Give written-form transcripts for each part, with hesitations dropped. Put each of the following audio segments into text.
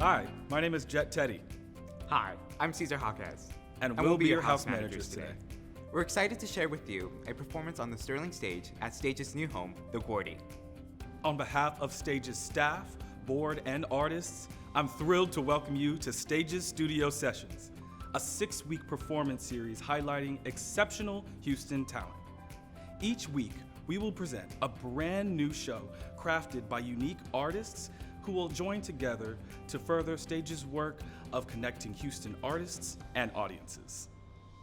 Hi, my name is Jet Teddy. Hi, I'm Cesar Jaquez. And we'll be your house managers today. We're excited to share with you a performance on the Sterling stage at Stage's new home, the Gordy. On behalf of Stage's staff, board, and artists, I'm thrilled to welcome you to Stage's Studio Sessions, a 6-week performance series highlighting exceptional Houston talent. Each week, we will present a brand new show crafted by unique artists who will join together to further Stage's work of connecting Houston artists and audiences.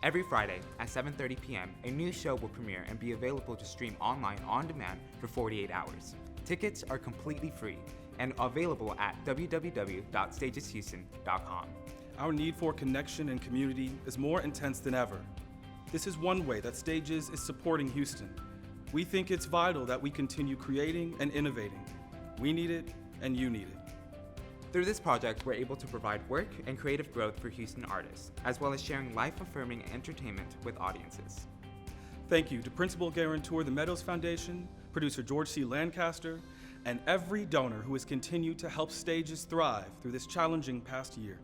Every Friday at 7:30 p.m., a new show will premiere and be available to stream online on demand for 48 hours. Tickets are completely free and available at www.stageshouston.com. Our need for connection and community is more intense than ever. This is one way that Stages is supporting Houston. We think it's vital that we continue creating and innovating. We need it, and you need it. Through this project, we're able to provide work and creative growth for Houston artists, as well as sharing life-affirming entertainment with audiences. Thank you to Principal Guarantor the Meadows Foundation, producer George C. Lancaster, and every donor who has continued to help Stages thrive through this challenging past year.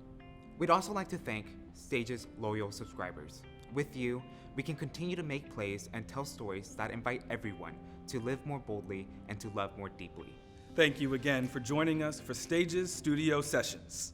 We'd also like to thank Stage's loyal subscribers. With you, we can continue to make plays and tell stories that invite everyone to live more boldly and to love more deeply. Thank you again for joining us for Stage's Studio Sessions.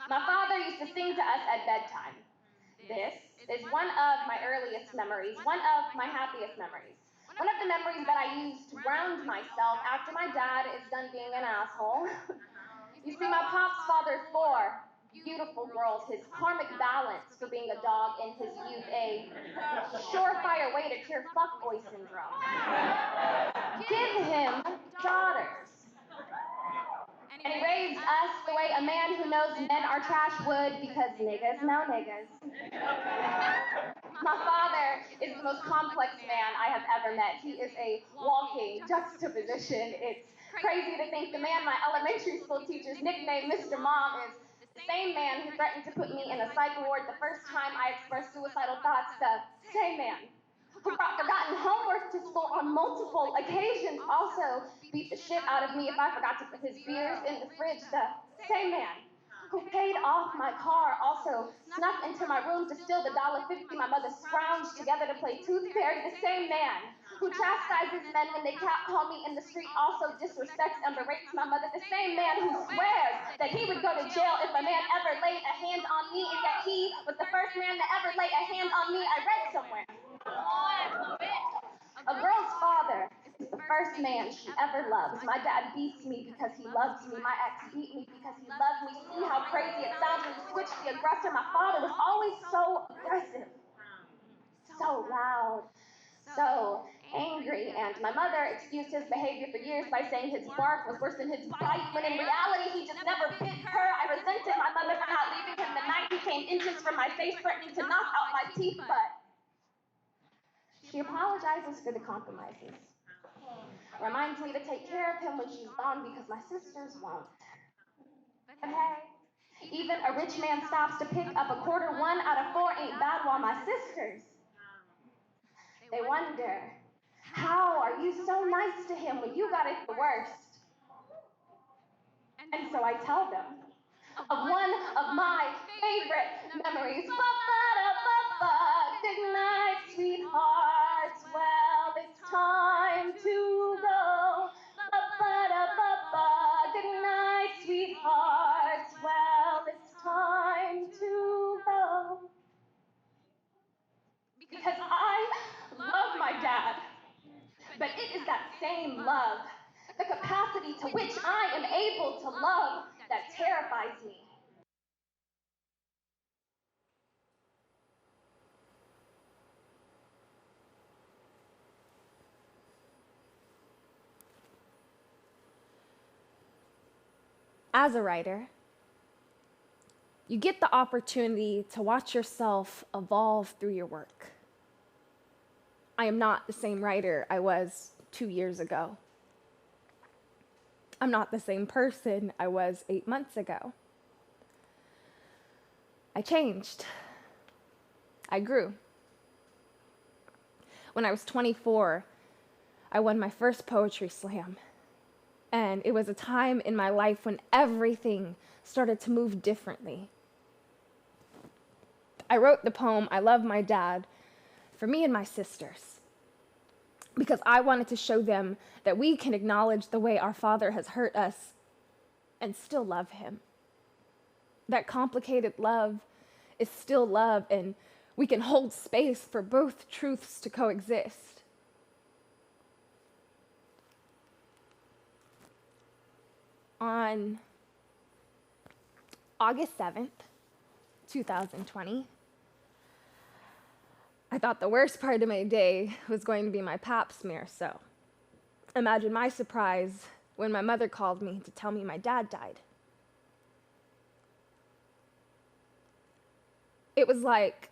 My father used to sing to us at bedtime. This is one of my earliest memories, one of my happiest memories. One of the memories that I use to ground myself after my dad is done being an asshole. You see, my pop's fathered 4 beautiful girls, his karmic balance for being a dog in his youth, a surefire way to cure fuckboy syndrome. Give him daughters. And he raised us the way a man who knows men are trash would, because niggas know niggas. My father is the most complex man I have ever met. He is a walking juxtaposition. It's crazy to think the man my elementary school teachers nicknamed Mr. Mom is the same man who threatened to put me in a psych ward the first time I expressed suicidal thoughts, the same man who brought forgotten homework to school on multiple occasions, also beat the shit out of me if I forgot to put his beers in the fridge, the same man who paid off my car, also snuck into my room to steal the $1.50 my mother scrounged together to play tooth fairy, the same man who chastises men when they catcall me in the street, also disrespects and berates my mother, the same man who swears that he would go to jail if a man ever laid a hand on me, and yet he was the first man to ever lay a hand on me, I read somewhere. A girl's father is the first man she ever loves. My dad beats me because he loves me. My ex beat me because he loved me. See how crazy it sounds when you switch the aggressor. My father was always so aggressive, so loud, so angry, and my mother excused his behavior for years by saying his bark was worse than his bite, when in reality he just never bit her. I resented my mother for not leaving him the night he came inches from my face, threatening to knock out my teeth, but she apologizes for the compromises. Reminds me to take care of him when she's gone because my sisters won't. But hey, even a rich man stops to pick up a quarter. 1 out of 4 ain't bad, while my sisters, they wonder, how are you so nice to him when you got it the worst? And so I tell them, of one of my favorite memories. Ba-ba-da-ba-ba. Good night, sweethearts. Well, it's time to go. Ba-ba-da-ba-ba. Good night, sweethearts. Well, it's time to go. Because I love my dad, but it is that same love, the capacity to which I am able to love, that terrifies me. As a writer, you get the opportunity to watch yourself evolve through your work. I am not the same writer I was 2 years ago. I'm not the same person I was 8 months ago. I changed. I grew. When I was 24, I won my first poetry slam. And it was a time in my life when everything started to move differently. I wrote the poem, I Love My Dad, for me and my sisters, because I wanted to show them that we can acknowledge the way our father has hurt us and still love him. That complicated love is still love, and we can hold space for both truths to coexist. On August 7th, 2020, I thought the worst part of my day was going to be my pap smear, so imagine my surprise when my mother called me to tell me my dad died. It was like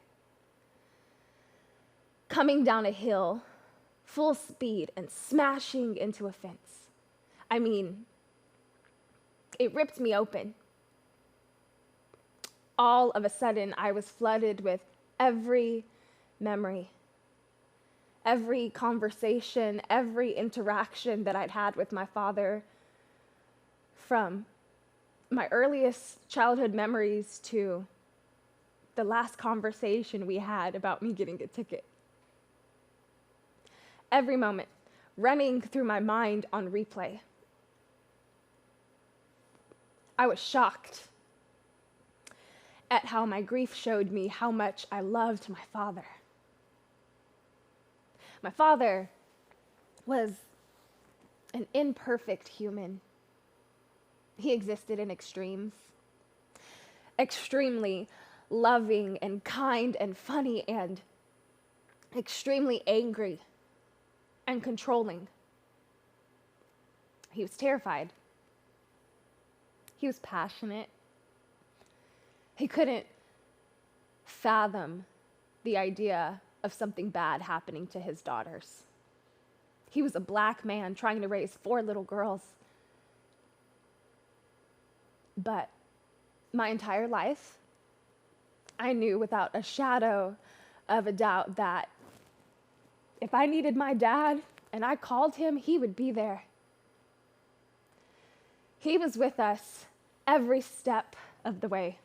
coming down a hill, full speed, and smashing into a fence. I mean, it ripped me open. All of a sudden, I was flooded with every memory, every conversation, every interaction that I'd had with my father, from my earliest childhood memories to the last conversation we had about me getting a ticket. Every moment running through my mind on replay. I was shocked at how my grief showed me how much I loved my father. My father was an imperfect human. He existed in extremes. Extremely loving and kind and funny, and extremely angry and controlling. He was terrified. He was passionate. He couldn't fathom the idea of something bad happening to his daughters. He was a black man trying to raise 4 little girls. But my entire life, I knew without a shadow of a doubt that if I needed my dad and I called him, he would be there. He was with us every step of the way,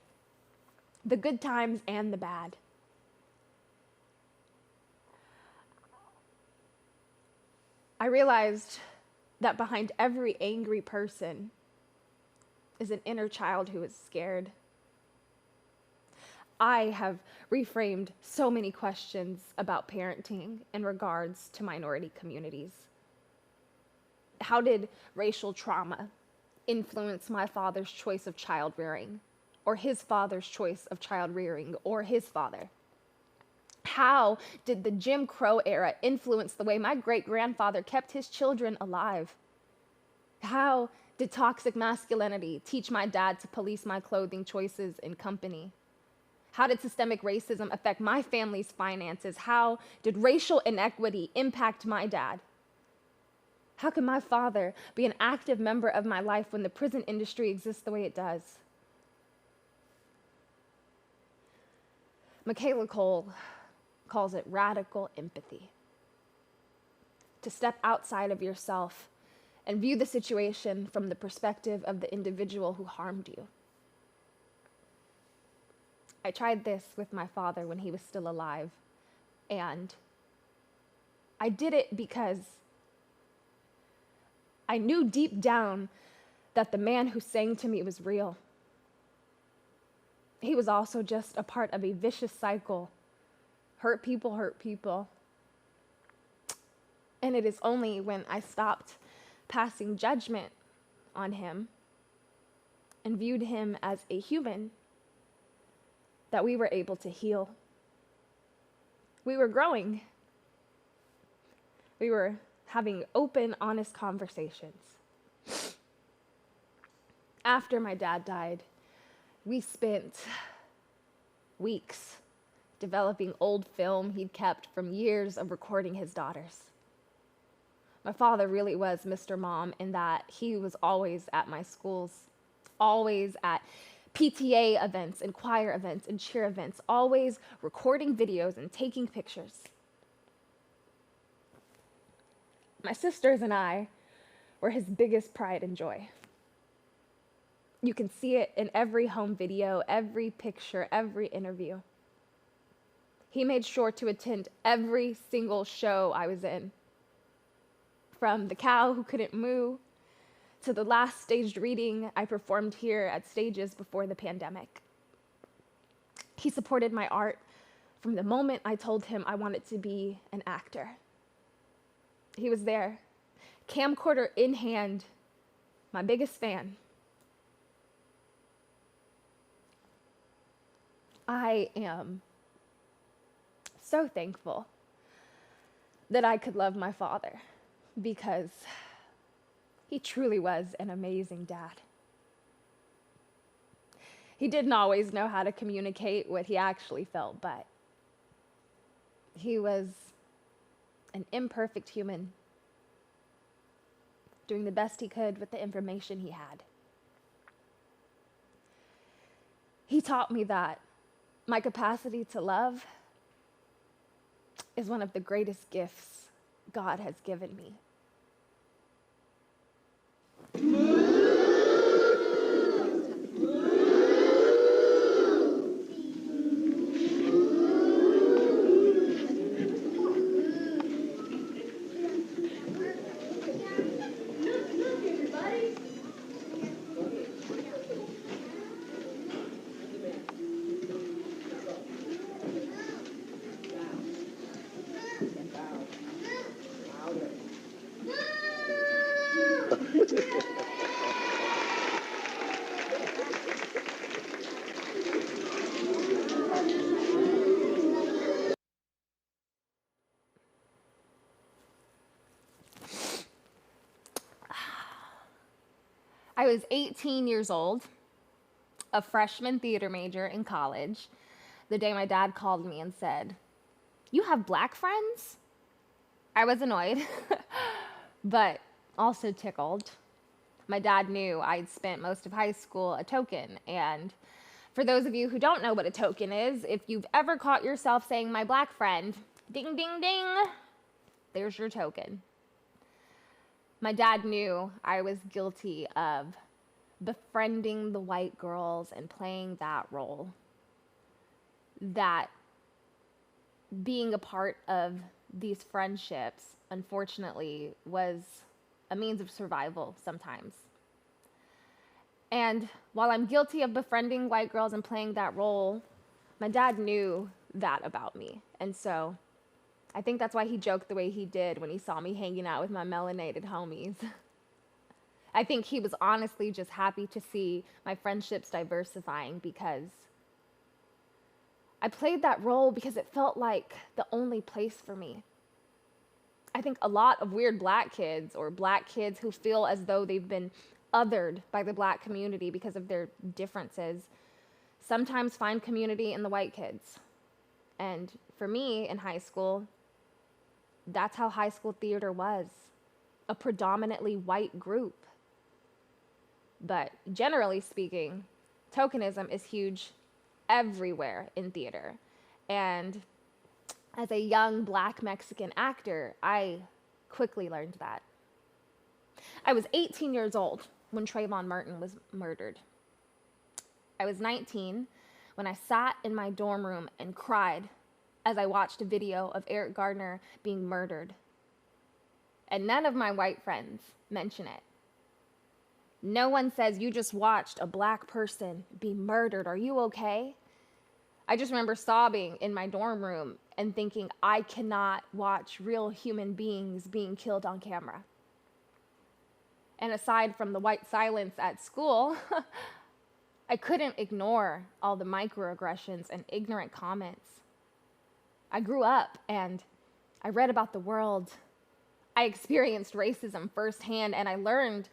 the good times and the bad. I realized that behind every angry person is an inner child who is scared. I have reframed so many questions about parenting in regards to minority communities. How did racial trauma influence my father's choice of child rearing, or his father's choice of child rearing, or his father? How did the Jim Crow era influence the way my great-grandfather kept his children alive? How did toxic masculinity teach my dad to police my clothing choices in company? How did systemic racism affect my family's finances? How did racial inequity impact my dad? How can my father be an active member of my life when the prison industry exists the way it does? Michaela Cole calls it radical empathy. To step outside of yourself and view the situation from the perspective of the individual who harmed you. I tried this with my father when he was still alive, and I did it because I knew deep down that the man who sang to me was real. He was also just a part of a vicious cycle. Hurt people hurt people. And it is only when I stopped passing judgment on him and viewed him as a human that we were able to heal. We were growing. We were having open, honest conversations. After my dad died, we spent weeks developing old film he'd kept from years of recording his daughters. My father really was Mr. Mom in that he was always at my schools, always at PTA events and choir events and cheer events, always recording videos and taking pictures. My sisters and I were his biggest pride and joy. You can see it in every home video, every picture, every interview. He made sure to attend every single show I was in. From The Cow Who Couldn't Moo to the last staged reading I performed here at Stages before the pandemic. He supported my art from the moment I told him I wanted to be an actor. He was there, camcorder in hand, my biggest fan. I am so thankful that I could love my father because he truly was an amazing dad. He didn't always know how to communicate what he actually felt, but he was an imperfect human doing the best he could with the information he had. He taught me that my capacity to love is one of the greatest gifts God has given me. I was 18 years old, a freshman theater major in college, the day my dad called me and said, "You have black friends?" I was annoyed, but also tickled. My dad knew I'd spent most of high school a token, and for those of you who don't know what a token is, if you've ever caught yourself saying "my black friend," ding, ding, ding, there's your token. My dad knew I was guilty of befriending the white girls and playing that role. That being a part of these friendships, unfortunately, was a means of survival sometimes. And while I'm guilty of befriending white girls and playing that role, my dad knew that about me. And so I think that's why he joked the way he did when he saw me hanging out with my melanated homies. I think he was honestly just happy to see my friendships diversifying because I played that role because it felt like the only place for me. I think a lot of weird black kids or black kids who feel as though they've been othered by the black community because of their differences sometimes find community in the white kids. And for me in high school, that's how high school theater was, a predominantly white group. But generally speaking, tokenism is huge everywhere in theater. And as a young black Mexican actor, I quickly learned that. I was 18 years old when Trayvon Martin was murdered. I was 19 when I sat in my dorm room and cried as I watched a video of Eric Gardner being murdered. And none of my white friends mention it. No one says, "You just watched a black person be murdered. Are you okay?" I just remember sobbing in my dorm room and thinking, I cannot watch real human beings being killed on camera. And aside from the white silence at school, I couldn't ignore all the microaggressions and ignorant comments. I grew up and I read about the world. I experienced racism firsthand, and I learned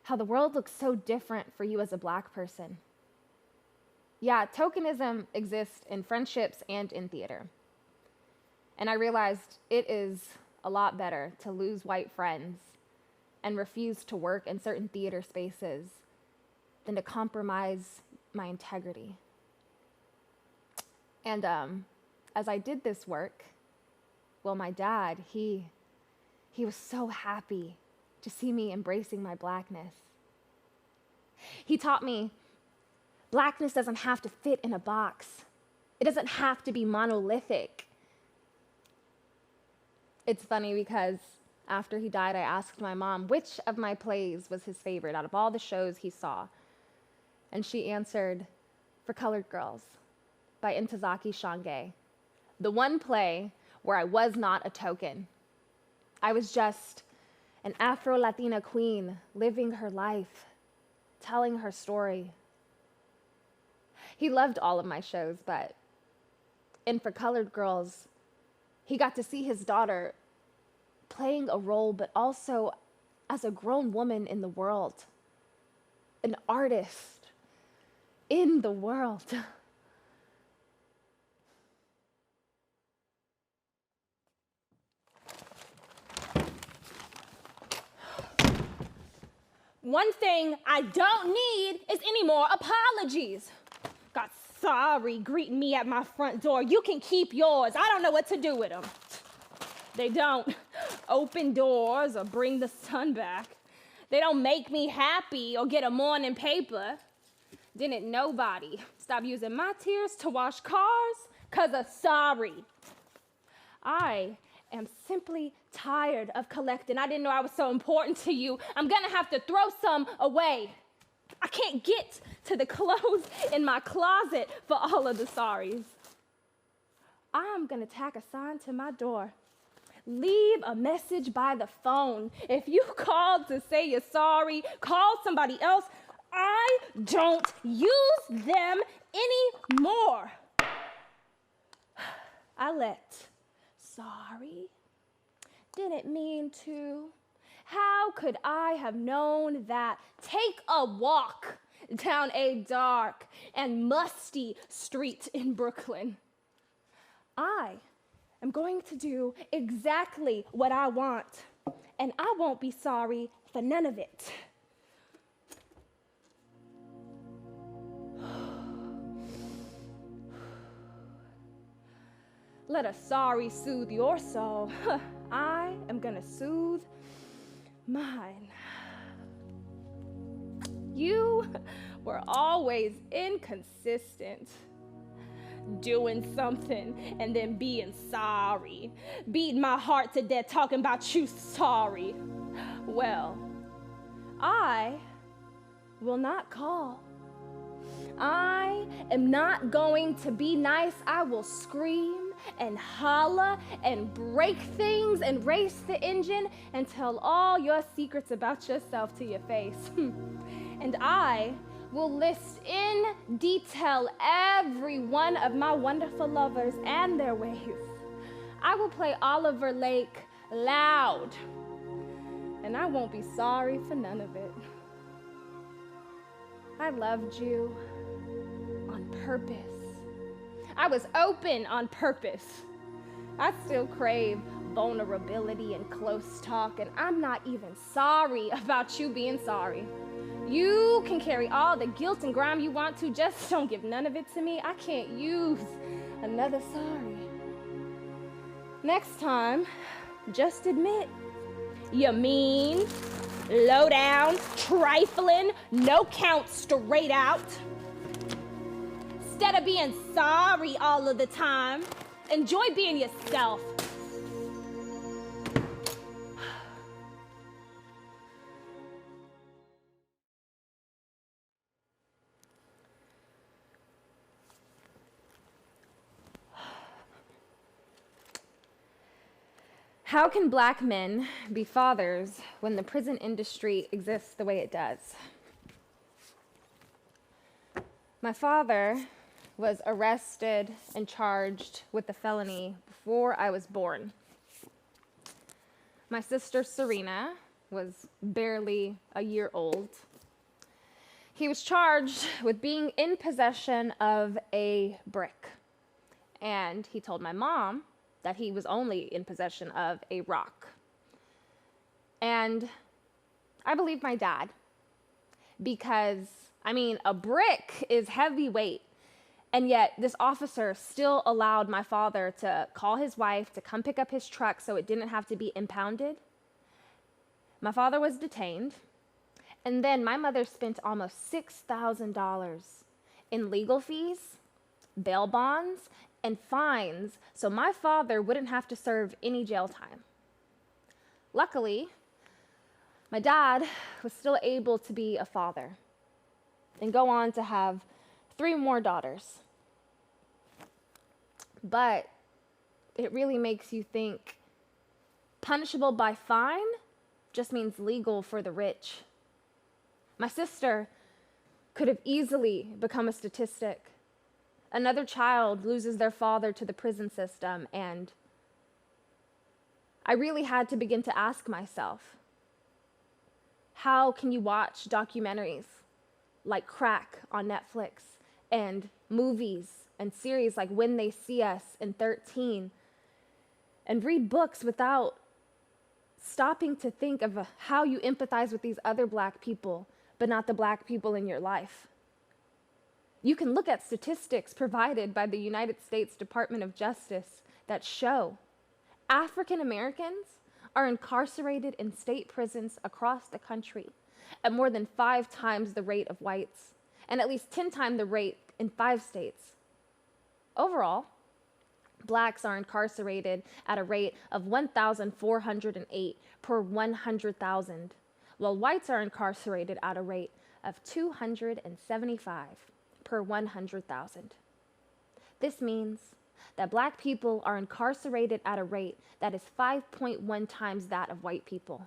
how the world looks so different for you as a black person. Yeah, tokenism exists in friendships and in theater. And I realized it is a lot better to lose white friends and refuse to work in certain theater spaces than to compromise my integrity. And as I did this work, well, my dad, he was so happy to see me embracing my blackness. He taught me blackness doesn't have to fit in a box. It doesn't have to be monolithic. It's funny because after he died, I asked my mom which of my plays was his favorite out of all the shows he saw. And she answered, For Colored Girls by Ntozake Shange, the one play where I was not a token. I was just an Afro-Latina queen living her life, telling her story. He loved all of my shows, but in For Colored Girls, he got to see his daughter playing a role, but also as a grown woman in the world, an artist in the world. One thing I don't need is any more apologies. Got sorry greeting me at my front door. You can keep yours. I don't know what to do with them. They don't open doors or bring the sun back. They don't make me happy or get a morning paper. Didn't nobody stop using my tears to wash cars 'cause of sorry. I am simply tired of collecting. I didn't know I was so important to you. I'm gonna have to throw some away. I can't get to the clothes in my closet for all of the sorries. I'm gonna tack a sign to my door. Leave a message by the phone. If you called to say you're sorry, call somebody else. I don't use them anymore. I let sorry, didn't mean to. How could I have known that? Take a walk down a dark and musty street in Brooklyn. I am going to do exactly what I want, and I won't be sorry for none of it. Let a sorry soothe your soul. I am gonna soothe mine. You were always inconsistent, doing something and then being sorry, beating my heart to death talking about you sorry. Well, I will not call. I am not going to be nice. I will scream and holler and break things and race the engine and tell all your secrets about yourself to your face. And I will list in detail every one of my wonderful lovers and their ways. I will play Oliver Lake loud, and I won't be sorry for none of it. I loved you on purpose. I was open on purpose. I still crave vulnerability and close talk, and I'm not even sorry about you being sorry. You can carry all the guilt and grime you want to, just don't give none of it to me. I can't use another sorry. Next time, just admit you're mean, low down, trifling, no count straight out. instead of being sorry all of the time. Enjoy being yourself. How can black men be fathers when the prison industry exists the way it does? My father was arrested and charged with a felony before I was born. My sister Serena was barely a year old. He was charged with being in possession of a brick, and he told my mom that he was only in possession of a rock. And I believe my dad, because, a brick is heavyweight, and yet this officer still allowed my father to call his wife to come pick up his truck so it didn't have to be impounded. My father was detained, and then my mother spent almost $6,000 in legal fees, bail bonds, and fines, so my father wouldn't have to serve any jail time. Luckily, my dad was still able to be a father and go on to have 3 more daughters. But it really makes you think, punishable by fine just means legal for the rich. My sister could have easily become a statistic. Another child loses their father to the prison system, and I really had to begin to ask myself, how can you watch documentaries like Crack on Netflix and movies and series like When They See Us and 13 and read books without stopping to think of how you empathize with these other black people, but not the black people in your life? You can look at statistics provided by the United States Department of Justice that show African Americans are incarcerated in state prisons across the country at more than 5 times the rate of whites, and at least 10 times the rate in 5 states. Overall, blacks are incarcerated at a rate of 1,408 per 100,000, while whites are incarcerated at a rate of 275 per 100,000. This means that black people are incarcerated at a rate that is 5.1 times that of white people.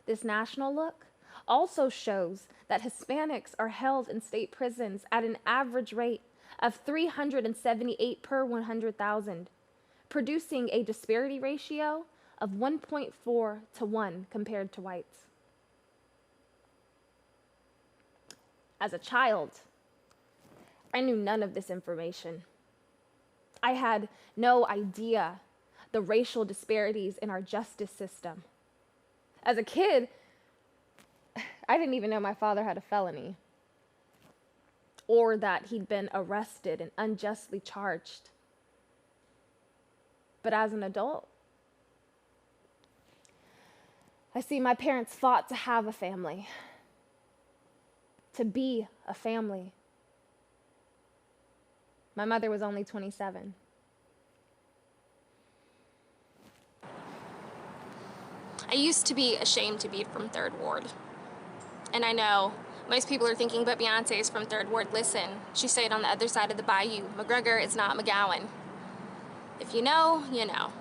This national look also shows that Hispanics are held in state prisons at an average rate of 378 per 100,000, producing a disparity ratio of 1.4 to 1 compared to whites. As a child, I knew none of this information. I had no idea the racial disparities in our justice system. As a kid, I didn't even know my father had a felony or that he'd been arrested and unjustly charged. But as an adult, I see my parents fought to have a family, to be a family. My mother was only 27. I used to be ashamed to be from 3rd Ward. And I know most people are thinking, but Beyonce is from 3rd Ward. Listen, she stayed on the other side of the bayou. McGregor is not McGowan. If you know, you know.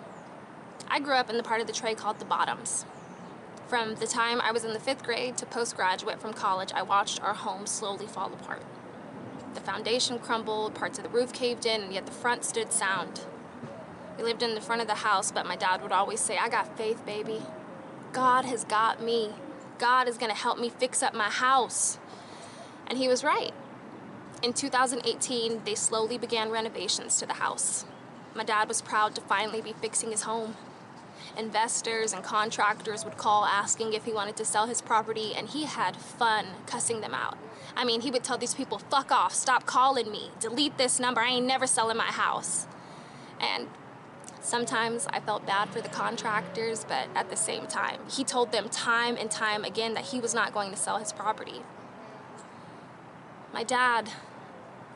I grew up in the part of the tray called the Bottoms. From the time I was in the 5th grade to postgraduate from college, I watched our home slowly fall apart. The foundation crumbled, parts of the roof caved in, and yet the front stood sound. We lived in the front of the house, but my dad would always say, I got faith, baby. God has got me. God is gonna help me fix up my house. And he was right. In 2018, they slowly began renovations to the house. My dad was proud to finally be fixing his home. Investors and contractors would call asking if he wanted to sell his property, and he had fun cussing them out. I mean, he would tell these people, fuck off, stop calling me, delete this number, I ain't never selling my house. And sometimes I felt bad for the contractors, but at the same time, he told them time and time again that he was not going to sell his property. My dad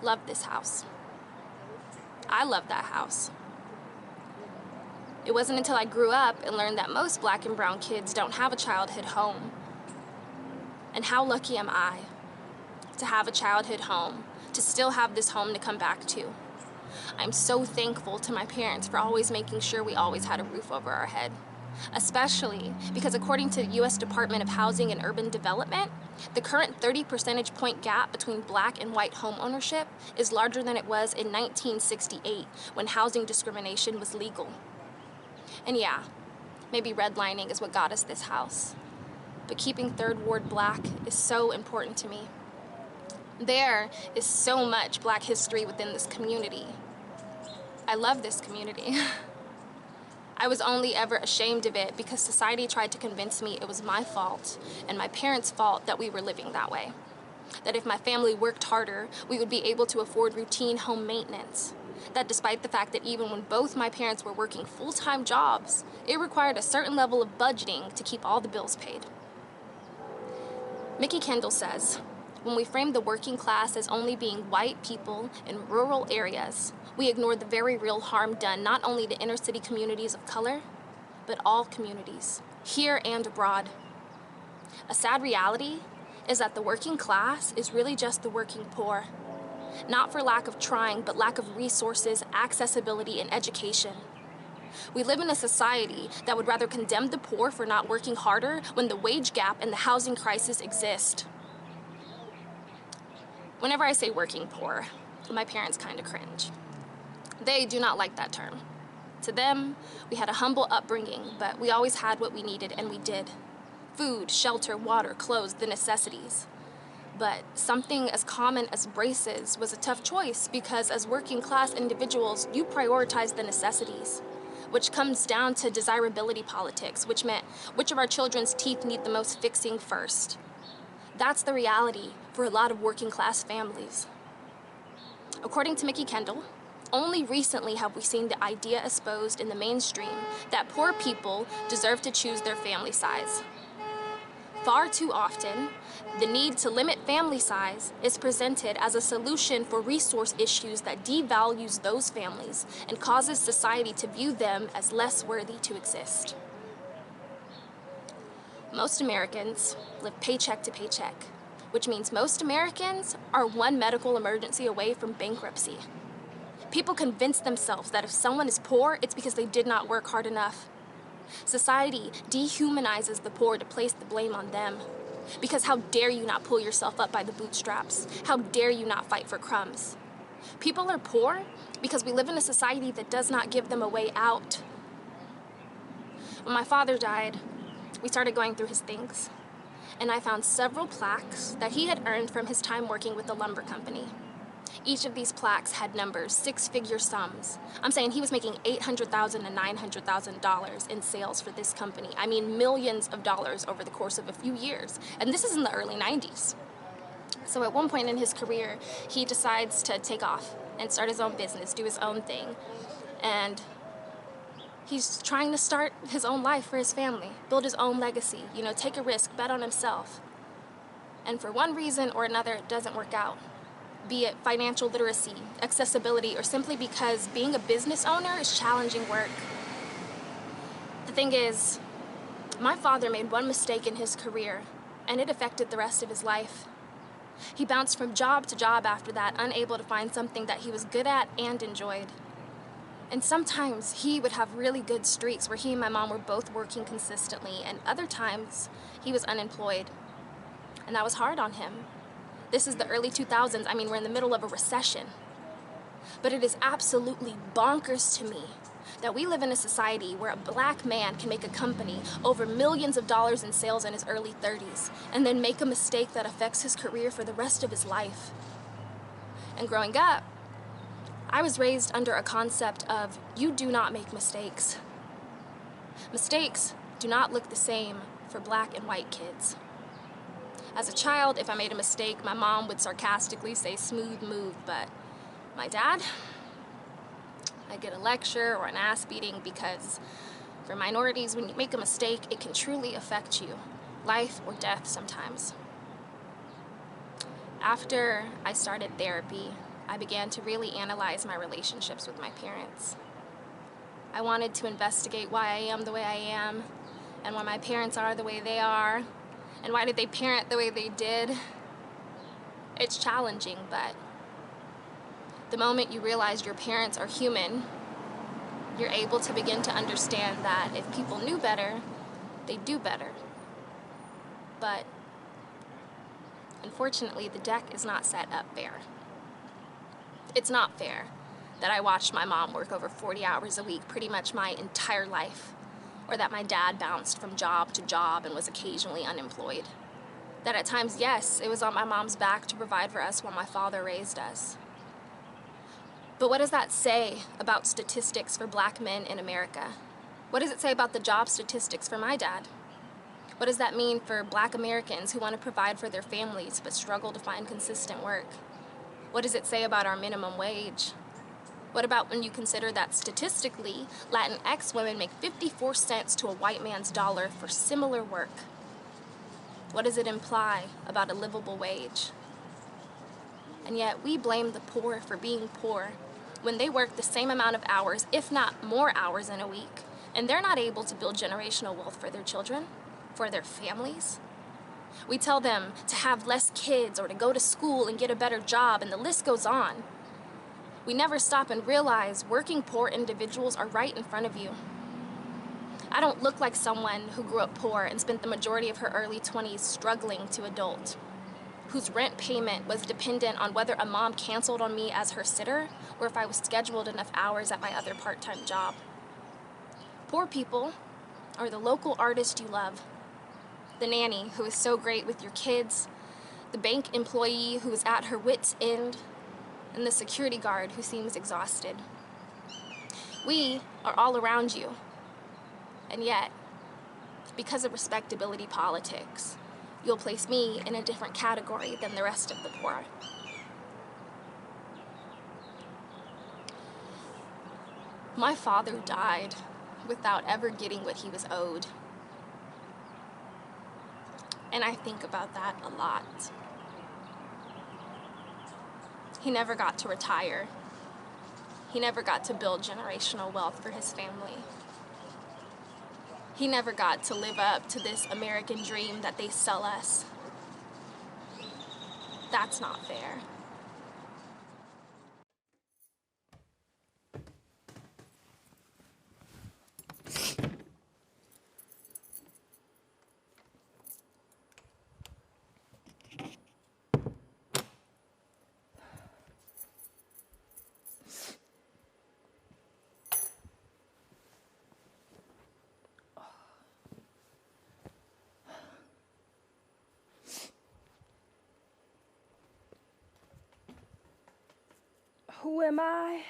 loved this house. I loved that house. It wasn't until I grew up and learned that most Black and brown kids don't have a childhood home. And how lucky am I to have a childhood home, to still have this home to come back to. I'm so thankful to my parents for always making sure we always had a roof over our head. Especially because according to the U.S. Department of Housing and Urban Development, the current 30 percentage point gap between Black and white home ownership is larger than it was in 1968 when housing discrimination was legal. And yeah, maybe redlining is what got us this house. But keeping Third Ward Black is so important to me. There is so much Black history within this community. I love this community. I was only ever ashamed of it because society tried to convince me it was my fault and my parents' fault that we were living that way. That if my family worked harder, we would be able to afford routine home maintenance. That despite the fact that even when both my parents were working full-time jobs, it required a certain level of budgeting to keep all the bills paid. Mickey Kendall says, when we frame the working class as only being white people in rural areas, we ignore the very real harm done not only to inner city communities of color, but all communities, here and abroad. A sad reality is that the working class is really just the working poor. Not for lack of trying, but lack of resources, accessibility, and education. We live in a society that would rather condemn the poor for not working harder when the wage gap and the housing crisis exist. Whenever I say working poor, my parents kind of cringe. They do not like that term. To them, we had a humble upbringing, but we always had what we needed, and we did. Food, shelter, water, clothes, the necessities. But something as common as braces was a tough choice because as working class individuals, you prioritize the necessities, which comes down to desirability politics, which meant which of our children's teeth need the most fixing first. That's the reality for a lot of working class families. According to Mickey Kendall, only recently have we seen the idea espoused in the mainstream that poor people deserve to choose their family size. Far too often, the need to limit family size is presented as a solution for resource issues that devalues those families and causes society to view them as less worthy to exist. Most Americans live paycheck to paycheck, which means most Americans are one medical emergency away from bankruptcy. People convince themselves that if someone is poor, it's because they did not work hard enough. Society dehumanizes the poor to place the blame on them. Because how dare you not pull yourself up by the bootstraps? How dare you not fight for crumbs? People are poor because we live in a society that does not give them a way out. When my father died, we started going through his things, and I found several plaques that he had earned from his time working with the lumber company. Each of these plaques had numbers, six-figure sums. I'm saying he was making $800,000 and $900,000 in sales for this company. I mean, millions of dollars over the course of a few years. And this is in the early 90s. So at one point in his career, he decides to take off and start his own business, do his own thing. And he's trying to start his own life for his family, build his own legacy, take a risk, bet on himself. And for one reason or another, it doesn't work out. Be it financial literacy, accessibility, or simply because being a business owner is challenging work. The thing is, my father made one mistake in his career, and it affected the rest of his life. He bounced from job to job after that, unable to find something that he was good at and enjoyed. And sometimes he would have really good streaks where he and my mom were both working consistently, and other times he was unemployed. And that was hard on him. This is the early 2000s. I mean, we're in the middle of a recession. But it is absolutely bonkers to me that we live in a society where a black man can make a company over millions of dollars in sales in his early 30s and then make a mistake that affects his career for the rest of his life. And growing up, I was raised under a concept of you do not make mistakes. Mistakes do not look the same for black and white kids. As a child, if I made a mistake, my mom would sarcastically say, "Smooth move," but my dad, I'd get a lecture or an ass beating because for minorities, when you make a mistake, it can truly affect you, life or death sometimes. After I started therapy, I began to really analyze my relationships with my parents. I wanted to investigate why I am the way I am, and why my parents are the way they are, and why did they parent the way they did. It's challenging, but the moment you realize your parents are human, you're able to begin to understand that if people knew better, they'd do better. But unfortunately, the deck is not set up fair. It's not fair that I watched my mom work over 40 hours a week pretty much my entire life, or that my dad bounced from job to job and was occasionally unemployed. That at times, yes, it was on my mom's back to provide for us while my father raised us. But what does that say about statistics for Black men in America? What does it say about the job statistics for my dad? What does that mean for Black Americans who want to provide for their families but struggle to find consistent work? What does it say about our minimum wage? What about when you consider that statistically, Latinx women make 54 cents to a white man's dollar for similar work? What does it imply about a livable wage? And yet we blame the poor for being poor when they work the same amount of hours, if not more hours in a week, and they're not able to build generational wealth for their children, for their families. We tell them to have less kids or to go to school and get a better job, and the list goes on. We never stop and realize working poor individuals are right in front of you. I don't look like someone who grew up poor and spent the majority of her early 20s struggling to adult, whose rent payment was dependent on whether a mom canceled on me as her sitter or if I was scheduled enough hours at my other part-time job. Poor people are the local artist you love, the nanny who is so great with your kids, the bank employee who is at her wit's end, and the security guard who seems exhausted. We are all around you, and yet, because of respectability politics, you'll place me in a different category than the rest of the poor. My father died without ever getting what he was owed. And I think about that a lot. He never got to retire. He never got to build generational wealth for his family. He never got to live up to this American dream that they sell us. That's not fair. Who am I?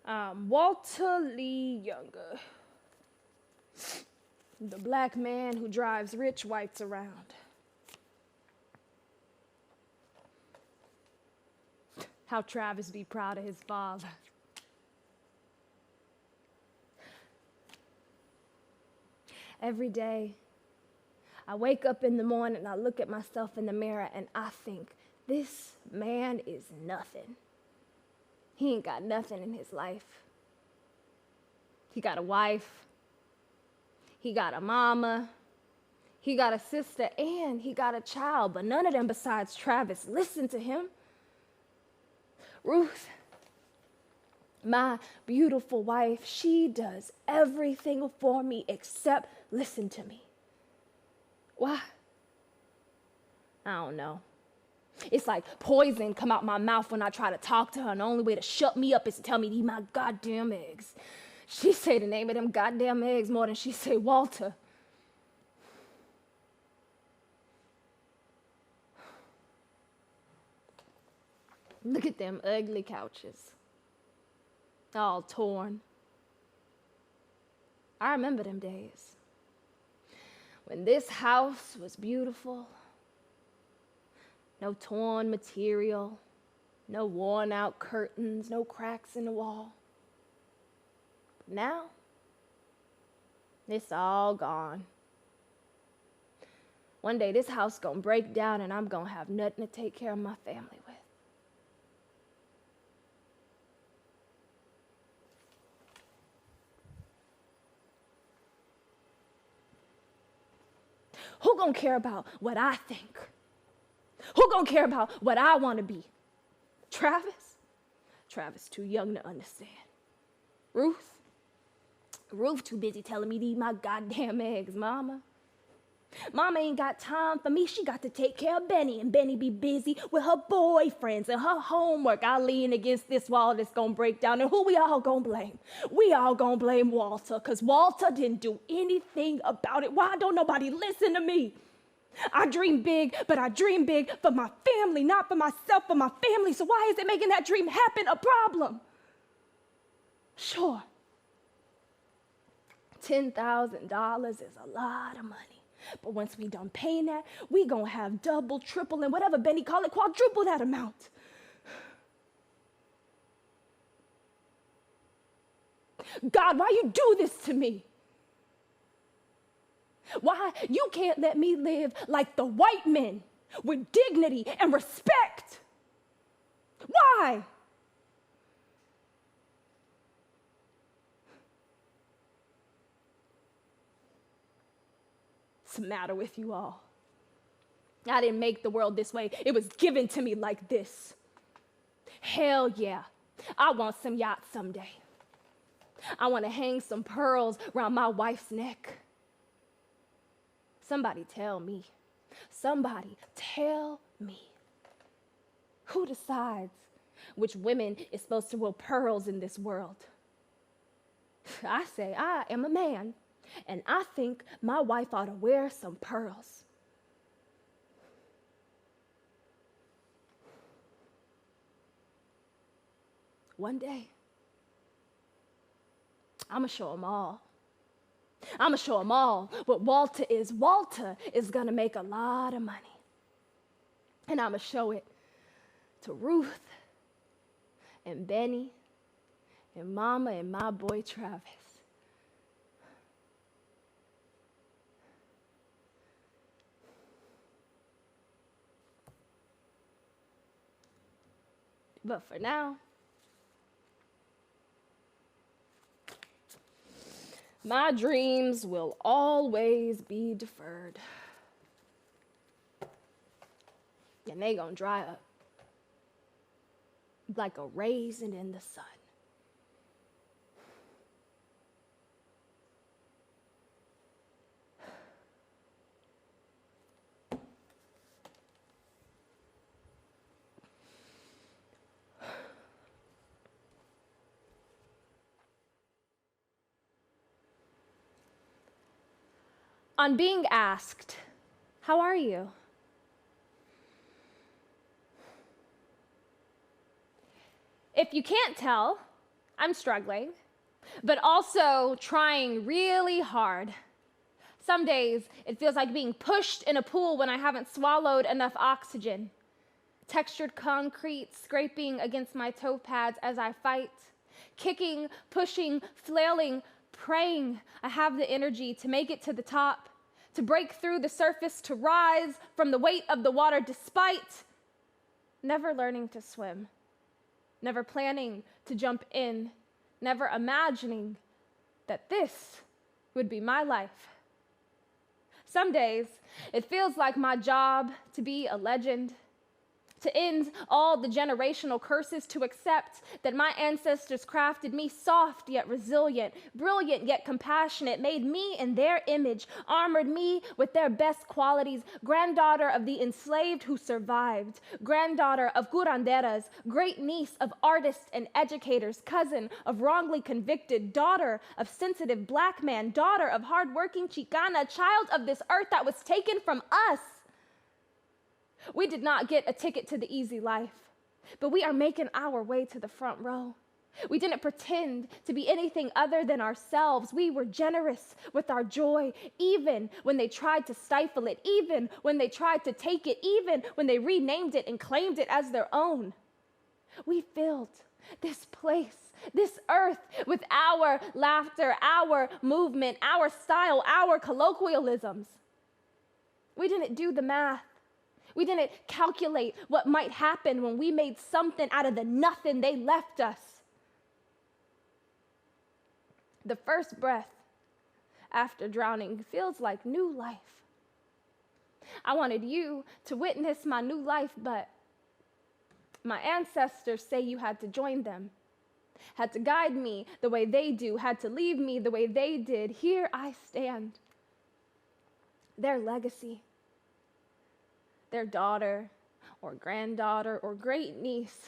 I'm Walter Lee Younger, the Black man who drives rich whites around. How Travis be proud of his father. Every day, I wake up in the morning and I look at myself in the mirror and I think, this man is nothing. He ain't got nothing in his life. He got a wife. He got a mama. He got a sister, and he got a child, but none of them besides Travis listen to him. Ruth, my beautiful wife, she does everything for me except listen to me. Why? I don't know. It's like poison come out my mouth when I try to talk to her, and the only way to shut me up is to tell me to eat my goddamn eggs. She say the name of them goddamn eggs more than she say Walter. Look at them ugly couches, all torn. I remember them days when this house was beautiful. No torn material, no worn out curtains, no cracks in the wall. But now, it's all gone. One day this house gonna break down and I'm gonna have nothing to take care of my family with. Who gonna care about what I think? Who gonna care about what I want to be? Travis? Travis too young to understand. Ruth? Ruth too busy telling me to eat my goddamn eggs, mama. Mama ain't got time for me. She got to take care of Benny, and Benny be busy with her boyfriends and her homework. I lean against this wall that's gonna break down, and who we all gonna blame? We all gonna blame Walter, because Walter didn't do anything about it. Why don't nobody listen to me? I dream big, but I dream big for my family, not for myself, for my family. So why is it making that dream happen a problem? Sure, $10,000 is a lot of money. But once we done paying that, we gonna have double, triple, and whatever Benny call it, quadruple that amount. God, why you do this to me? Why you can't let me live like the white men with dignity and respect? Why? What's the matter with you all? I didn't make the world this way. It was given to me like this. Hell yeah, I want some yachts someday. I want to hang some pearls around my wife's neck. Somebody tell me. Somebody tell me. Who decides which women is supposed to wear pearls in this world? I say I am a man, and I think my wife ought to wear some pearls. One day, I'm going to show them all. I'm going to show them all what Walter is. Walter is going to make a lot of money. And I'm going to show it to Ruth and Benny and Mama and my boy Travis. But for now, my dreams will always be deferred. And they gonna dry up like a raisin in the sun. On being asked, "How are you?" If you can't tell, I'm struggling, but also trying really hard. Some days, it feels like being pushed in a pool when I haven't swallowed enough oxygen. Textured concrete scraping against my toe pads as I fight. Kicking, pushing, flailing, praying I have the energy to make it to the top, to break through the surface, to rise from the weight of the water despite never learning to swim, never planning to jump in, never imagining that this would be my life. Some days, it feels like my job to be a legend, to end all the generational curses, to accept that my ancestors crafted me soft yet resilient, brilliant yet compassionate, made me in their image, armored me with their best qualities, granddaughter of the enslaved who survived, granddaughter of curanderas, great niece of artists and educators, cousin of wrongly convicted, daughter of sensitive black man, daughter of hardworking Chicana, child of this earth that was taken from us. We did not get a ticket to the easy life, but we are making our way to the front row. We didn't pretend to be anything other than ourselves. We were generous with our joy, even when they tried to stifle it, even when they tried to take it, even when they renamed it and claimed it as their own. We filled this place, this earth, with our laughter, our movement, our style, our colloquialisms. We didn't do the math. We didn't calculate what might happen when we made something out of the nothing they left us. The first breath after drowning feels like new life. I wanted you to witness my new life, but my ancestors say you had to join them, had to guide me the way they do, had to leave me the way they did. Here I stand. Their legacy, their daughter or granddaughter or great niece.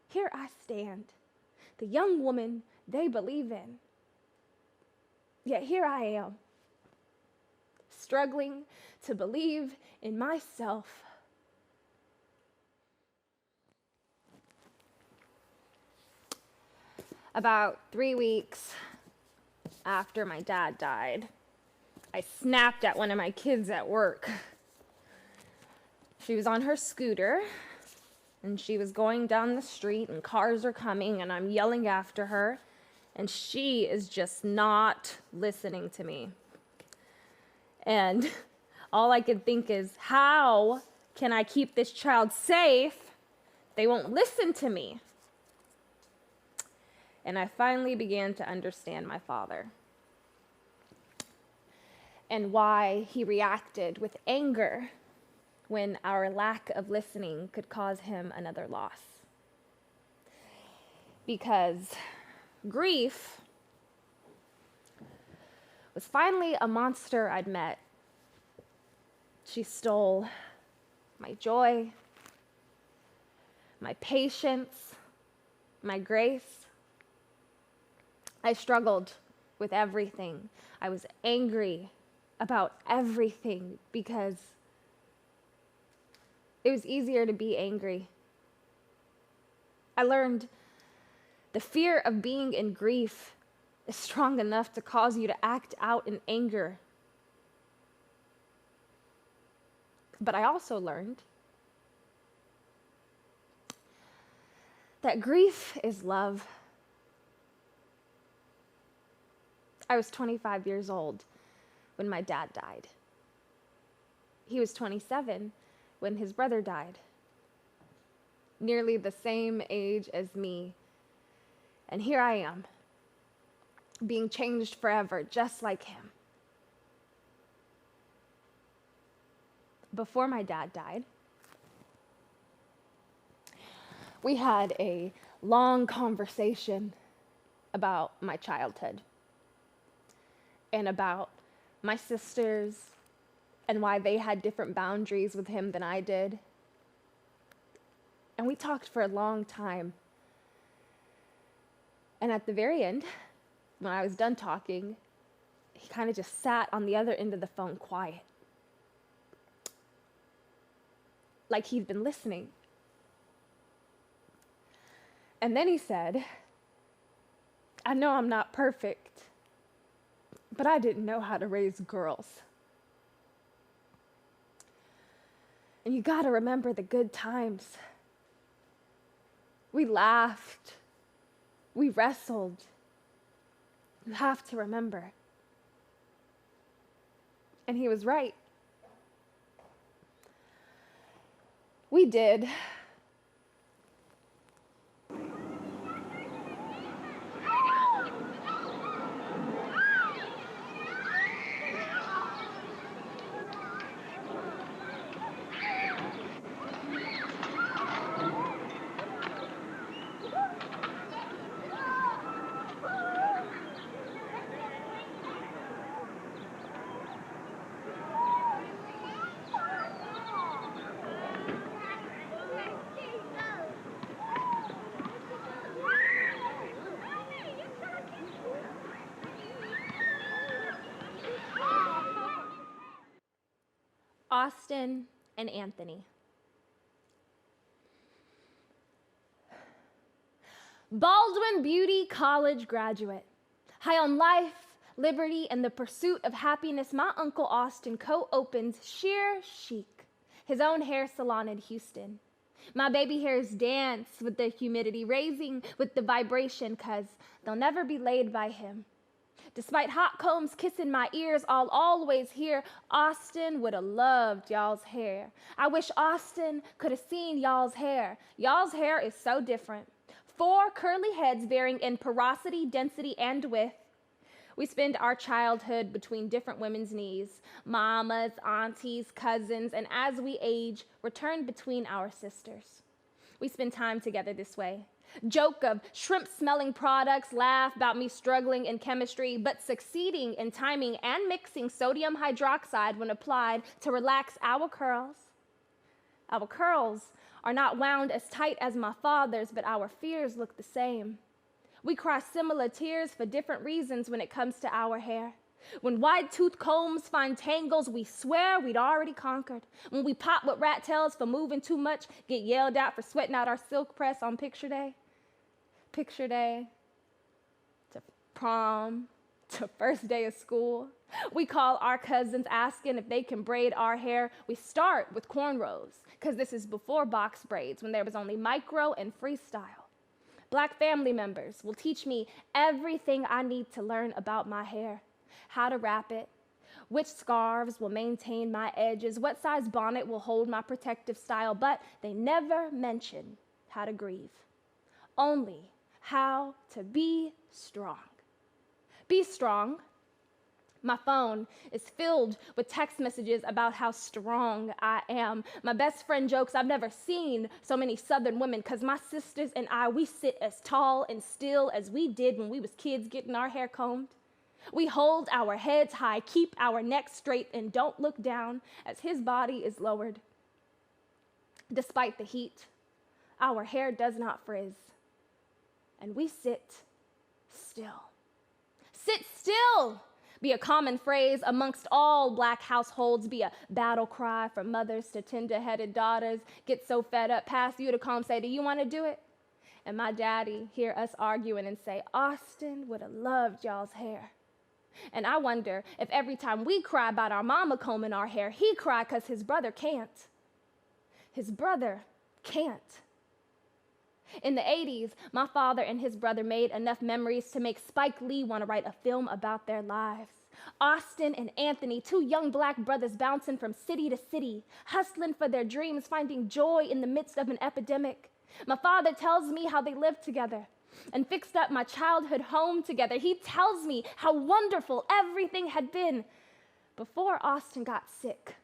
Here I stand, the young woman they believe in. Yet here I am, struggling to believe in myself. About 3 weeks after my dad died, I snapped at one of my kids at work. She was on her scooter, and she was going down the street, and cars are coming, and I'm yelling after her, and she is just not listening to me. And all I could think is, how can I keep this child safe? They won't listen to me. And I finally began to understand my father and why he reacted with anger when our lack of listening could cause him another loss. Because grief was finally a monster I'd met. She stole my joy, my patience, my grace. I struggled with everything. I was angry about everything because it was easier to be angry. I learned the fear of being in grief is strong enough to cause you to act out in anger. But I also learned that grief is love. I was 25 years old when my dad died. He was 27 when his brother died. Nearly the same age as me. And here I am, being changed forever, just like him. Before my dad died, we had a long conversation about my childhood and about my sisters and why they had different boundaries with him than I did. And we talked for a long time. And at the very end, when I was done talking, he kind of just sat on the other end of the phone quiet, like he'd been listening. And then he said, I know I'm not perfect, but I didn't know how to raise girls. And you gotta remember the good times. We laughed. We wrestled. You have to remember. And he was right. We did. Austin and Anthony. Baldwin Beauty College graduate. High on life, liberty, and the pursuit of happiness, my Uncle Austin co-opens Sheer Chic, his own hair salon in Houston. My baby hairs dance with the humidity, raising with the vibration, 'cause they'll never be laid by him. Despite hot combs kissing my ears, I'll always hear Austin would have loved y'all's hair. I wish Austin could have seen y'all's hair. Y'all's hair is so different. 4 curly heads varying in porosity, density, and width. We spend our childhood between different women's knees, mamas, aunties, cousins, and as we age, return between our sisters. We spend time together this way. Joke of shrimp-smelling products, laugh about me struggling in chemistry, but succeeding in timing and mixing sodium hydroxide when applied to relax our curls. Our curls are not wound as tight as my father's, but our fears look the same. We cry similar tears for different reasons when it comes to our hair. When wide-toothed combs find tangles we swear we'd already conquered. When we pop with rat tails for moving too much, get yelled at for sweating out our silk press on picture day. Picture day, to prom, to first day of school. We call our cousins asking if they can braid our hair. We start with cornrows, because this is before box braids, when there was only micro and freestyle. Black family members will teach me everything I need to learn about my hair. How to wrap it, which scarves will maintain my edges, what size bonnet will hold my protective style, but they never mention how to grieve. Only how to be strong. Be strong. My phone is filled with text messages about how strong I am. My best friend jokes I've never seen so many Southern women because my sisters and I, we sit as tall and still as we did when we was kids getting our hair combed. We hold our heads high, keep our necks straight, and don't look down as his body is lowered. Despite the heat, our hair does not frizz, and we sit still. Sit still! Be a common phrase amongst all Black households, be a battle cry from mothers to tender-headed daughters. Get so fed up, pass you the comb, say, do you want to do it? And my daddy hear us arguing and say, Austin would have loved y'all's hair. And I wonder if every time we cry about our mama combing our hair, he cry because his brother can't. His brother can't. In the 80s, my father and his brother made enough memories to make Spike Lee want to write a film about their lives. Austin and Anthony, two young Black brothers bouncing from city to city, hustling for their dreams, finding joy in the midst of an epidemic. My father tells me how they lived together and fixed up my childhood home together. He tells me how wonderful everything had been before Austin got sick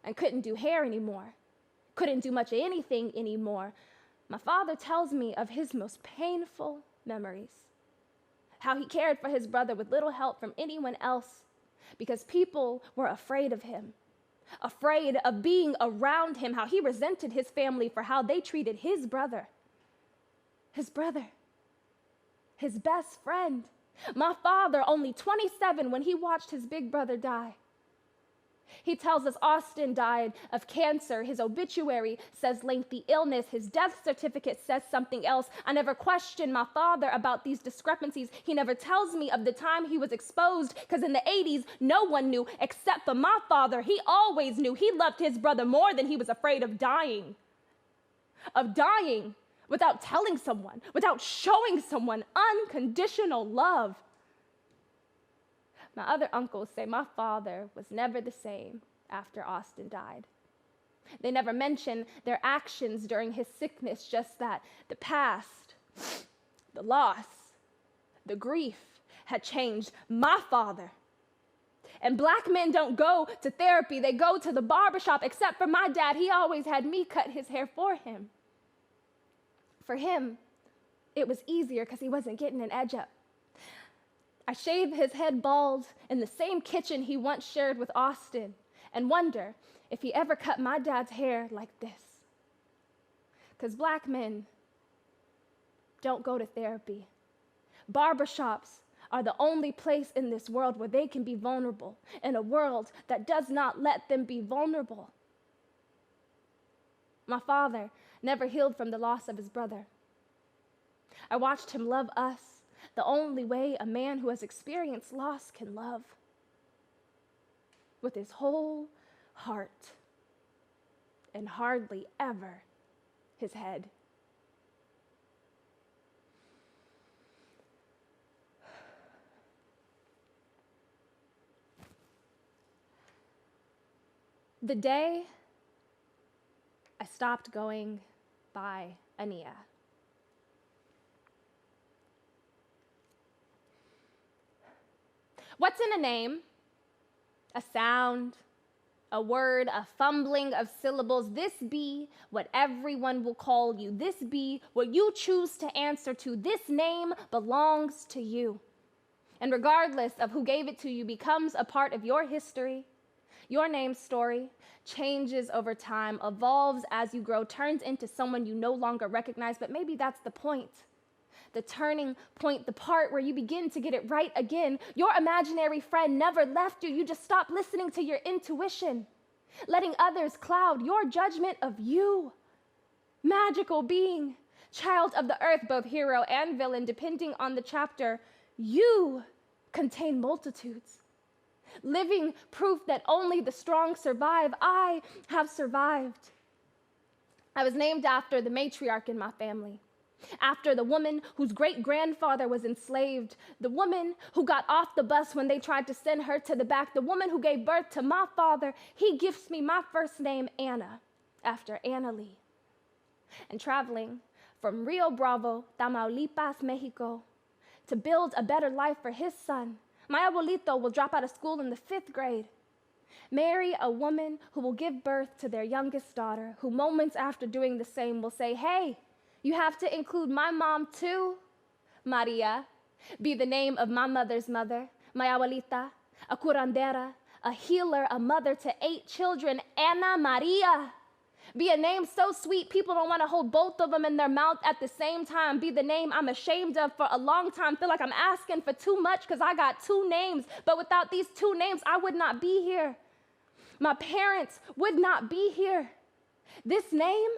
and couldn't do hair anymore, couldn't do much of anything anymore. My father tells me of his most painful memories, how he cared for his brother with little help from anyone else because people were afraid of him, afraid of being around him, how he resented his family for how they treated his brother, his best friend. My father, only 27 when he watched his big brother die. He tells us Austin died of cancer. His obituary says lengthy illness. His death certificate says something else. I never questioned my father about these discrepancies. He never tells me of the time he was exposed, because in the 80s, no one knew except for my father. He always knew he loved his brother more than he was afraid of dying. Without telling someone, without showing someone unconditional love. My other uncles say my father was never the same after Austin died. They never mention their actions during his sickness, just that the past, the loss, the grief had changed my father. And Black men don't go to therapy, they go to the barbershop, except for my dad. He always had me cut his hair for him. For him, it was easier because he wasn't getting an edge up. I shave his head bald in the same kitchen he once shared with Austin and wonder if he ever cut my dad's hair like this. Because Black men don't go to therapy. Barbershops are the only place in this world where they can be vulnerable, in a world that does not let them be vulnerable. My father never healed from the loss of his brother. I watched him love us the only way a man who has experienced loss can love, with his whole heart and hardly ever his head. The day I stopped going by Ania, What's in a name? A sound, a word, a fumbling of syllables. This be what everyone will call you. This be what you choose to answer to. This name belongs to you. And regardless of who gave it to you, becomes a part of your history. Your name story changes over time, evolves as you grow, turns into someone you no longer recognize, but maybe that's the point. The turning point, the part where you begin to get it right again. Your imaginary friend never left you. You just stopped listening to your intuition, letting others cloud your judgment of you. Magical being, child of the earth, both hero and villain, depending on the chapter, you contain multitudes. Living proof that only the strong survive. I have survived. I was named after the matriarch in my family. After the woman whose great-grandfather was enslaved, the woman who got off the bus when they tried to send her to the back, the woman who gave birth to my father, he gifts me my first name, Anna, after Anna Lee. And traveling from Rio Bravo, Tamaulipas, Mexico, to build a better life for his son, my abuelito will drop out of school in the 5th grade, marry a woman who will give birth to their youngest daughter, who moments after doing the same will say, hey, you have to include my mom too, Maria, be the name of my mother's mother, my abuelita, a curandera, a healer, a mother to 8 children, Ana Maria. Be a name so sweet people don't want to hold both of them in their mouth at the same time. Be the name I'm ashamed of for a long time. Feel like I'm asking for too much because I got 2 names. But without these 2 names, I would not be here. My parents would not be here. This name,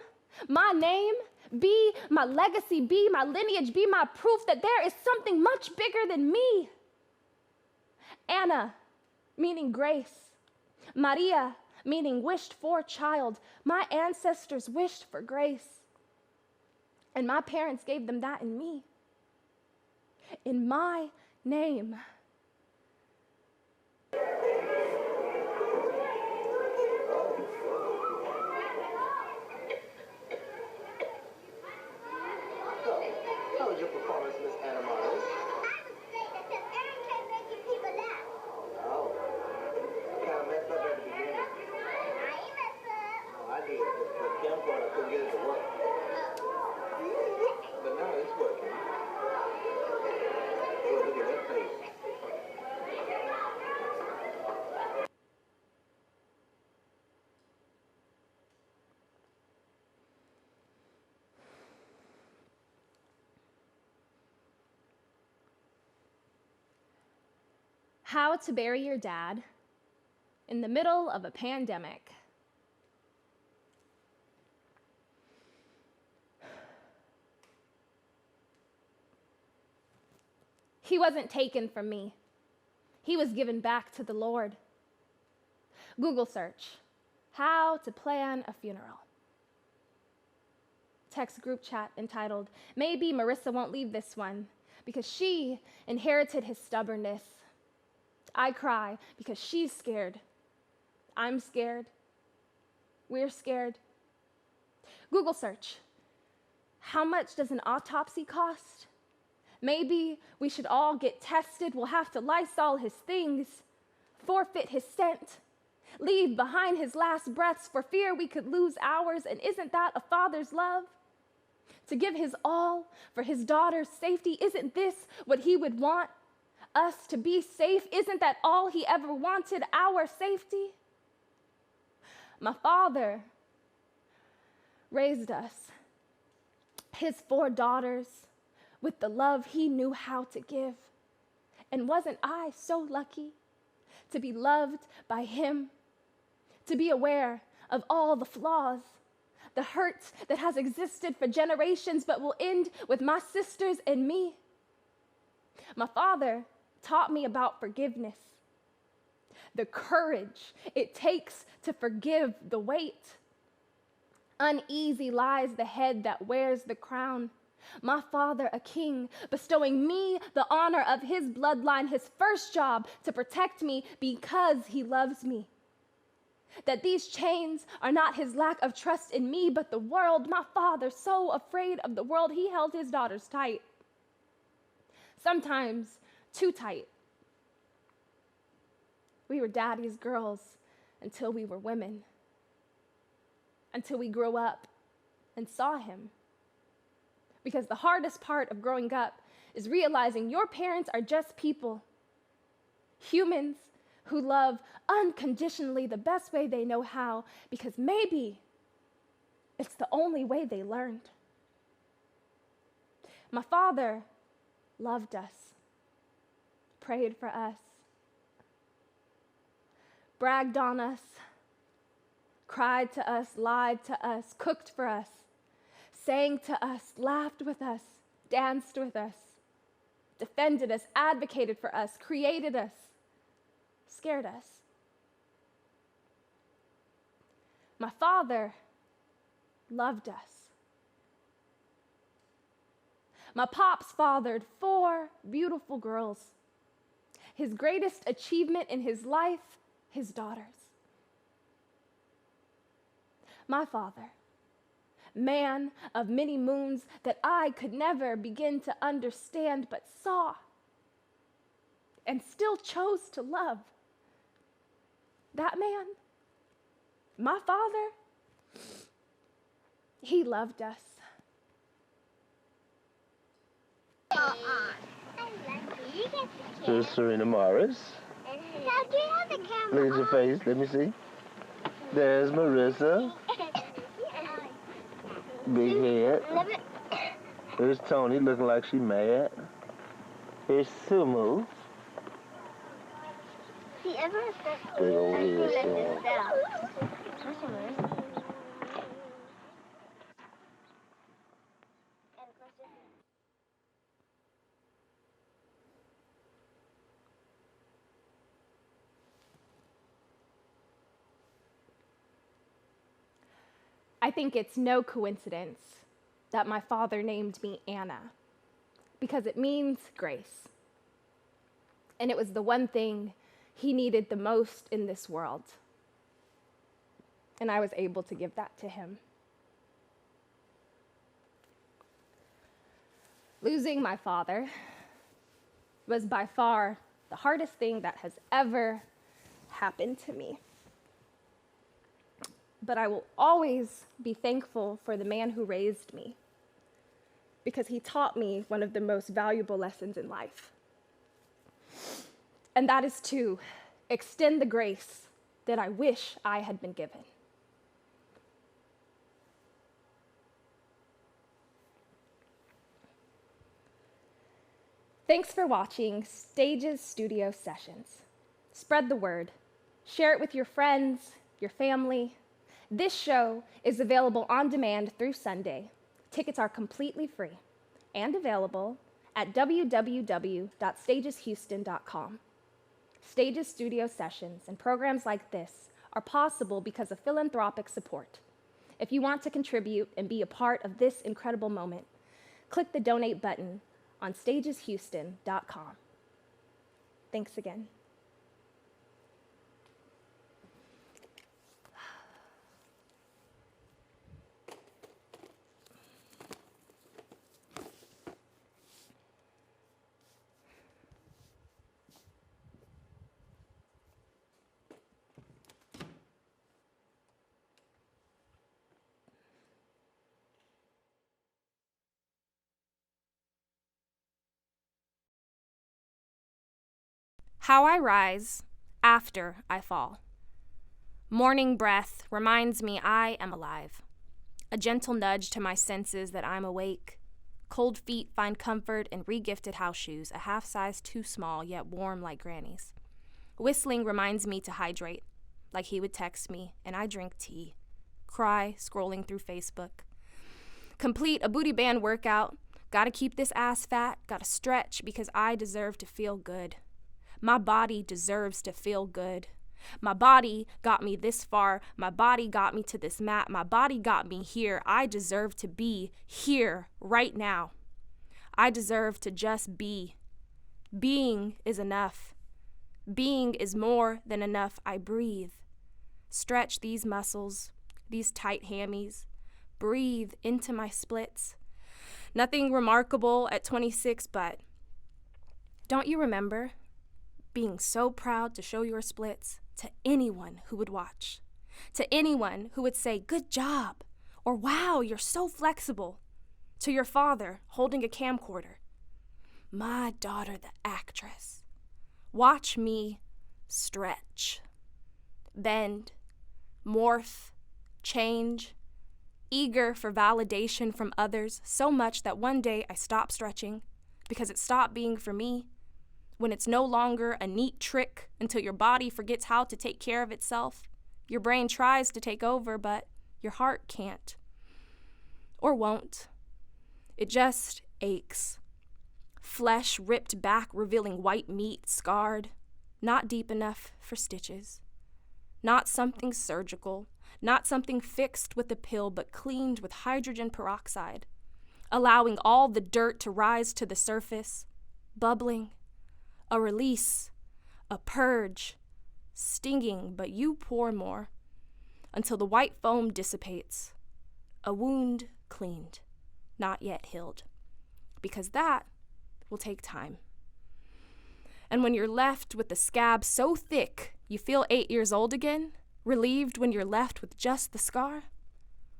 my name, be my legacy, be my lineage, be my proof that there is something much bigger than me. Anna, meaning grace. Maria, meaning wished for child. My ancestors wished for grace. And my parents gave them that in me. In my name. How was your performance, Miss Anna Maria? I was great because Aaron kept making people laugh. Oh. You kind of messed up at the beginning. I ain't messed up. No, I did. The camcorder couldn't get it to work. But now it's working. Oh, look at that face. How to bury your dad in the middle of a pandemic. He wasn't taken from me. He was given back to the Lord. Google search, how to plan a funeral. Text group chat entitled, maybe Marissa won't leave this one because she inherited his stubbornness. I cry because she's scared. I'm scared. We're scared. Google search, how much does an autopsy cost? Maybe we should all get tested. We'll have to Lysol his things, forfeit his scent, leave behind his last breaths for fear we could lose ours. And isn't that a father's love? To give his all for his daughter's safety, isn't this what he would want? Us to be safe? Isn't that all he ever wanted, our safety? My father raised us, his 4 daughters, with the love he knew how to give. And wasn't I so lucky to be loved by him, to be aware of all the flaws, the hurt that has existed for generations but will end with my sisters and me? My father taught me about forgiveness, the courage it takes to forgive the weight. Uneasy lies the head that wears the crown. My father, a king, bestowing me the honor of his bloodline, his first job to protect me because he loves me. That these chains are not his lack of trust in me, but the world. My father, so afraid of the world, he held his daughters tight. Sometimes too tight. We were daddy's girls until we were women, until we grew up and saw him. Because the hardest part of growing up is realizing your parents are just people, humans who love unconditionally the best way they know how, because maybe it's the only way they learned. My father loved us, prayed for us, bragged on us, cried to us, lied to us, cooked for us, sang to us, laughed with us, danced with us, defended us, advocated for us, created us, scared us. My father loved us. My pops fathered 4 beautiful girls. His greatest achievement in his life, his daughters. My father, man of many moons that I could never begin to understand, but saw and still chose to love. That man, my father, he loved us. Here's Serena Morris. Now, do you have the camera? Look at your face. Let me see. There's Marissa. Big head. Here's Tony looking like she mad. Here's Sumu. See, ever Big old head. I think it's no coincidence that my father named me Anna, because it means grace. And it was the one thing he needed the most in this world. And I was able to give that to him. Losing my father was by far the hardest thing that has ever happened to me. But I will always be thankful for the man who raised me, because he taught me one of the most valuable lessons in life. And that is to extend the grace that I wish I had been given. Thanks for watching Stages Studio Sessions. Spread the word. Share it with your friends, your family. This show is available on demand through Sunday. Tickets are completely free and available at www.stageshouston.com. Stages Studio Sessions and programs like this are possible because of philanthropic support. If you want to contribute and be a part of this incredible moment, click the donate button on stageshouston.com. Thanks again. How I rise after I fall. Morning breath reminds me I am alive. A gentle nudge to my senses that I'm awake. Cold feet find comfort in re-gifted house shoes, a half size too small yet warm like Granny's. Whistling reminds me to hydrate, like he would text me, and I drink tea. Cry, scrolling through Facebook. Complete a booty band workout. Gotta keep this ass fat, gotta stretch because I deserve to feel good. My body deserves to feel good. My body got me this far. My body got me to this mat. My body got me here. I deserve to be here right now. I deserve to just be. Being is enough. Being is more than enough. I breathe. Stretch these muscles, these tight hammies. Breathe into my splits. Nothing remarkable at 26, but don't you remember? being so proud to show your splits to anyone who would watch, to anyone who would say, "Good job," or "Wow, you're so flexible," to your father holding a camcorder. My daughter, the actress. Watch me stretch, bend, morph, change, eager for validation from others so much that one day I stop stretching because it stopped being for me, when it's no longer a neat trick until your body forgets how to take care of itself. Your brain tries to take over, but your heart can't. Or won't. It just aches. Flesh ripped back, revealing white meat, scarred, not deep enough for stitches. Not something surgical, not something fixed with a pill, but cleaned with hydrogen peroxide, allowing all the dirt to rise to the surface, bubbling, a release, a purge, stinging, but you pour more, until the white foam dissipates, a wound cleaned, not yet healed, because that will take time. And when you're left with the scab so thick you feel 8 years old again, relieved when you're left with just the scar,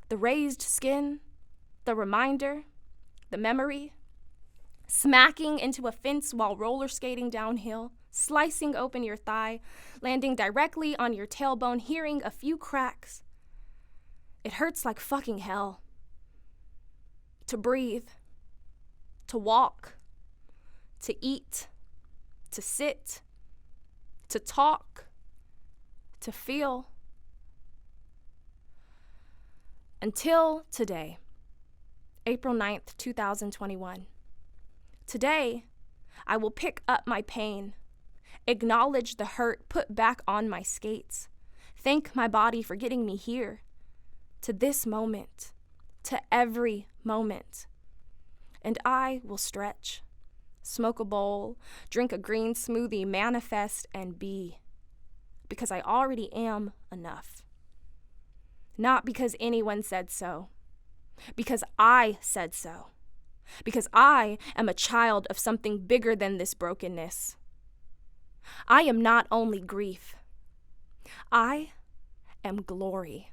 the raised skin, the reminder, the memory, smacking into a fence while roller skating downhill, slicing open your thigh, landing directly on your tailbone, hearing a few cracks. It hurts like fucking hell. To breathe, to walk, to eat, to sit, to talk, to feel. Until today, April 9th, 2021. Today, I will pick up my pain, acknowledge the hurt put back on my skates, thank my body for getting me here, to this moment, to every moment. And I will stretch, smoke a bowl, drink a green smoothie, manifest, and be. Because I already am enough. Not because anyone said so. Because I said so. Because I am a child of something bigger than this brokenness. I am not only grief. I am glory.